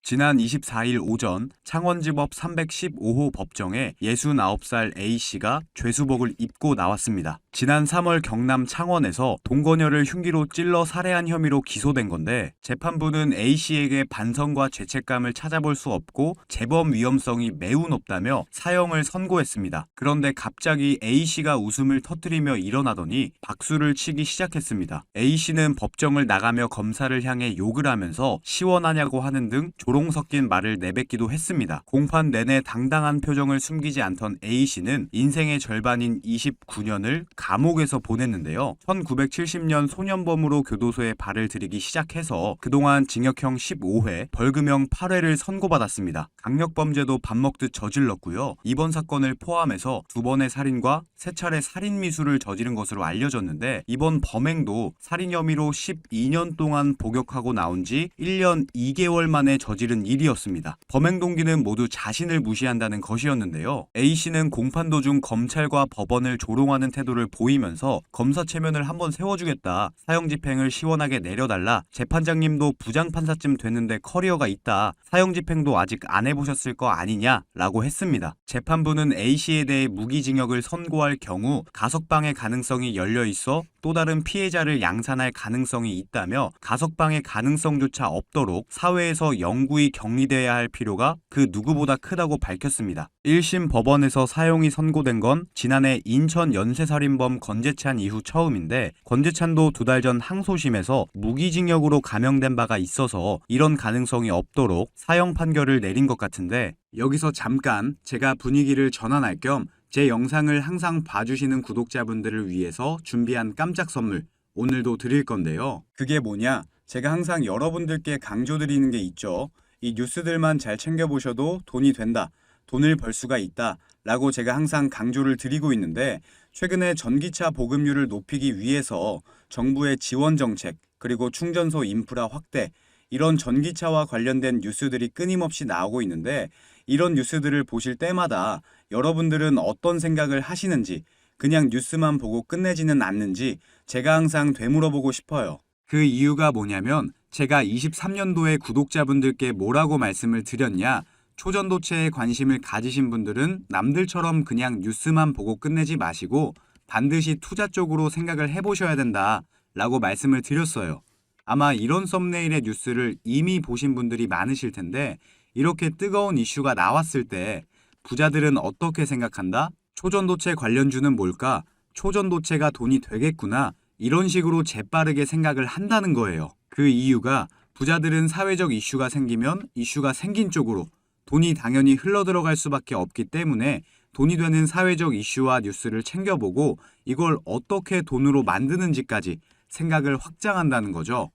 지난 24일 오전 창원지법 315호 법정에 69살 A씨가 죄수복을 입고 나왔습니다. 지난 3월 경남 창원에서 동거녀를 흉기로 찔러 살해한 혐의로 기소된 건데 재판부는 A씨에게 반성과 죄책감을 찾아볼 수 없고 재범 위험성이 매우 높다며 사형을 선고했습니다. 그런데 갑자기 A씨가 웃음을 터뜨리며 일어나더니 박수를 치기 시작했습니다. A씨는 법정을 나가며 검사를 향해 욕을 하면서 시원하냐고 하는 등 조롱 섞인 말을 내뱉기도 했습니다. 공판 내내 당당한 표정을 숨기지 않던 A씨는 인생의 절반인 29년을 감옥에서 보냈는데요. 1970년 소년범으로 교도소에 발을 들이기 시작해서 그동안 징역형 15회, 벌금형 8회를 선고받았습니다. 강력범죄도 밥 먹듯 저질렀고요. 이번 사건을 포함해서 2번의 살인과 3차례 살인미수를 저지른 것으로 알려졌는데 이번 범행도 살인 혐의로 12년 동안 복역하고 나온 지 1년 2개월 만에 저지른 일이었습니다. 범행 동기는 모두 자신을 무시한다는 것이었는데요. A씨는 공판 도중 검찰과 법원을 조롱하는 태도를 보이면서 검사 체면을 한번 세워주겠다. 사형 집행을 시원하게 내려달라. 재판장님도 부장판사쯤 됐는데 커리어가 있다. 사형 집행도 아직 안 해보셨을 거 아니냐? 라고 했습니다. 재판부는 A씨에 대해 무기징역을 선고할 경우 가석방의 가능성이 열려있어 또 다른 피해자를 양산할 가능성이 있다며 가석방의 가능성조차 없도록 사회에서 영구히 격리되어야 할 필요가 그 누구보다 크다고 밝혔습니다. 1심 법원에서 사형이 선고된 건 지난해 인천 연쇄살인범 권재찬 이후 처음인데 권재찬도 2달 전 항소심에서 무기징역으로 감형된 바가 있어서 이런 가능성이 없도록 사형 판결을 내린 것 같은데 여기서 잠깐 제가 분위기를 전환할 겸 제 영상을 항상 봐주시는 구독자분들을 위해서 준비한 깜짝 선물 오늘도 드릴 건데요. 그게 뭐냐? 제가 항상 여러분들께 강조드리는 게 있죠. 이 뉴스들만 잘 챙겨보셔도 돈이 된다. 돈을 벌 수가 있다. 라고 제가 항상 강조를 드리고 있는데 최근에 전기차 보급률을 높이기 위해서 정부의 지원 정책 그리고 충전소 인프라 확대 이런 전기차와 관련된 뉴스들이 끊임없이 나오고 있는데 이런 뉴스들을 보실 때마다 여러분들은 어떤 생각을 하시는지 그냥 뉴스만 보고 끝내지는 않는지 제가 항상 되물어보고 싶어요. 그 이유가 뭐냐면 제가 23년도에 구독자분들께 뭐라고 말씀을 드렸냐? 초전도체에 관심을 가지신 분들은 남들처럼 그냥 뉴스만 보고 끝내지 마시고 반드시 투자 쪽으로 생각을 해보셔야 된다 라고 말씀을 드렸어요. 아마 이런 썸네일의 뉴스를 이미 보신 분들이 많으실 텐데 이렇게 뜨거운 이슈가 나왔을 때 부자들은 어떻게 생각한다? 초전도체 관련주는 뭘까? 초전도체가 돈이 되겠구나. 이런 식으로 재빠르게 생각을 한다는 거예요. 그 이유가 부자들은 사회적 이슈가 생기면 이슈가 생긴 쪽으로 돈이 당연히 흘러들어갈 수밖에 없기 때문에 돈이 되는 사회적 이슈와 뉴스를 챙겨보고 이걸 어떻게 돈으로 만드는지까지 생각을 확장한다는 거죠.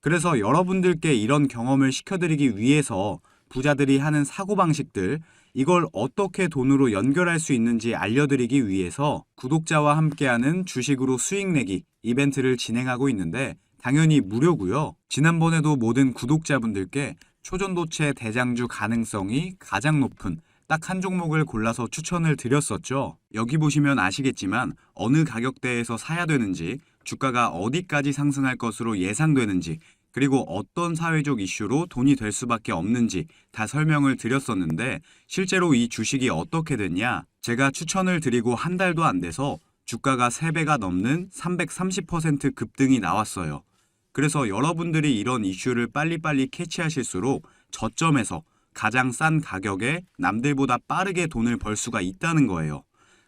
그래서 여러분들께 이런 경험을 시켜드리기 위해서 부자들이 하는 사고방식들 이걸 어떻게 돈으로 연결할 수 있는지 알려드리기 위해서 구독자와 함께하는 주식으로 수익 내기 이벤트를 진행하고 있는데 당연히 무료고요. 지난번에도 모든 구독자분들께 초전도체 대장주 가능성이 가장 높은 딱 한 종목을 골라서 추천을 드렸었죠. 여기 보시면 아시겠지만 어느 가격대에서 사야 되는지 주가가 어디까지 상승할 것으로 예상되는지 그리고 어떤 사회적 이슈로 돈이 될 수밖에 없는지 다 설명을 드렸었는데 실제로 이 주식이 어떻게 됐냐? 제가 추천을 드리고 한 달도 안 돼서 주가가 3배가 넘는 330% 급등이 나왔어요. 그래서 여러분들이 이런 이슈를 빨리빨리 캐치하실수록 저점에서 가장 싼 가격에 남들보다 빠르게 돈을 벌 수가 있다는 거예요.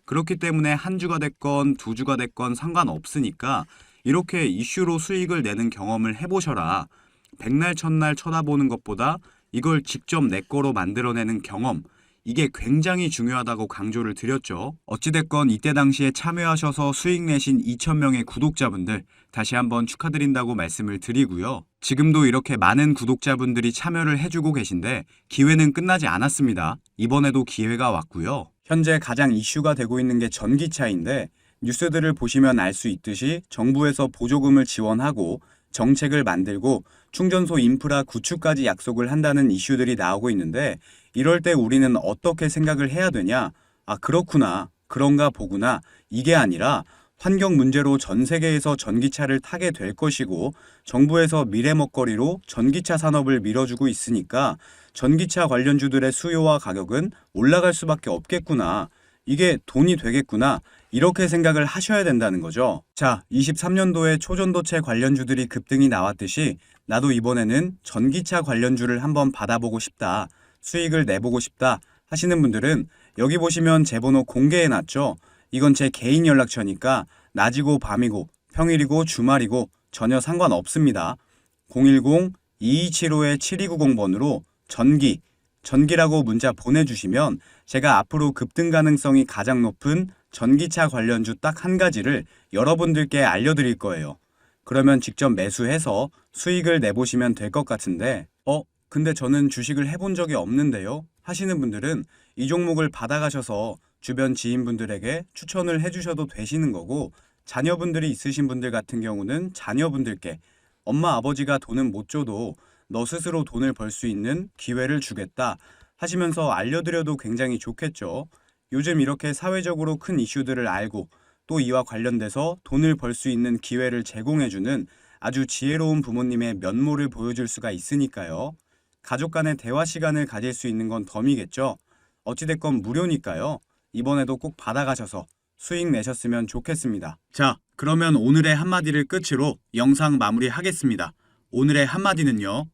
그렇기 때문에 한 주가 됐건 2주가 됐건 상관없으니까 이렇게 이슈로 수익을 내는 경험을 해보셔라. 백날 첫날 쳐다보는 것보다 이걸 직접 내 거로 만들어내는 경험 이게 굉장히 중요하다고 강조를 드렸죠. 어찌됐건 이때 당시에 참여하셔서 수익 내신 2,000명의 구독자분들 다시 한번 축하드린다고 말씀을 드리고요. 지금도 이렇게 많은 구독자분들이 참여를 해주고 계신데 기회는 끝나지 않았습니다. 이번에도 기회가 왔고요. 현재 가장 이슈가 되고 있는 게 전기차인데 뉴스들을 보시면 알 수 있듯이 정부에서 보조금을 지원하고 정책을 만들고 충전소 인프라 구축까지 약속을 한다는 이슈들이 나오고 있는데 이럴 때 우리는 어떻게 생각을 해야 되냐? 아, 그렇구나. 그런가 보구나. 이게 아니라 환경 문제로 전 세계에서 전기차를 타게 될 것이고 정부에서 미래 먹거리로 전기차 산업을 밀어주고 있으니까 전기차 관련주들의 수요와 가격은 올라갈 수밖에 없겠구나. 이게 돈이 되겠구나. 이렇게 생각을 하셔야 된다는 거죠. 자, 23년도에 초전도체 관련주들이 급등이 나왔듯이 나도 이번에는 전기차 관련주를 한번 받아보고 싶다. 수익을 내보고 싶다 하시는 분들은 여기 보시면 제 번호 공개해놨죠. 이건 제 개인 연락처니까 낮이고 밤이고 평일이고 주말이고 전혀 상관없습니다. 010-2275-7290번으로 전기라고 문자 보내주시면 제가 앞으로 급등 가능성이 가장 높은 전기차 관련주 딱 한 가지를 여러분들께 알려드릴 거예요. 그러면 직접 매수해서 수익을 내보시면 될 것 같은데 근데 저는 주식을 해본 적이 없는데요 하시는 분들은 이 종목을 받아가셔서 주변 지인분들에게 추천을 해주셔도 되시는 거고, 자녀분들이 있으신 분들 같은 경우는 자녀분들께 엄마 아버지가 돈은 못 줘도 너 스스로 돈을 벌 수 있는 기회를 주겠다 하시면서 알려드려도 굉장히 좋겠죠. 요즘 이렇게 사회적으로 큰 이슈들을 알고 또 이와 관련돼서 돈을 벌 수 있는 기회를 제공해주는 아주 지혜로운 부모님의 면모를 보여줄 수가 있으니까요. 가족 간의 대화 시간을 가질 수 있는 건 덤이겠죠. 어찌됐건 무료니까요. 이번에도 꼭 받아가셔서 수익 내셨으면 좋겠습니다. 자, 그러면 오늘의 한마디를 끝으로 영상 마무리하겠습니다. 오늘의 한마디는요.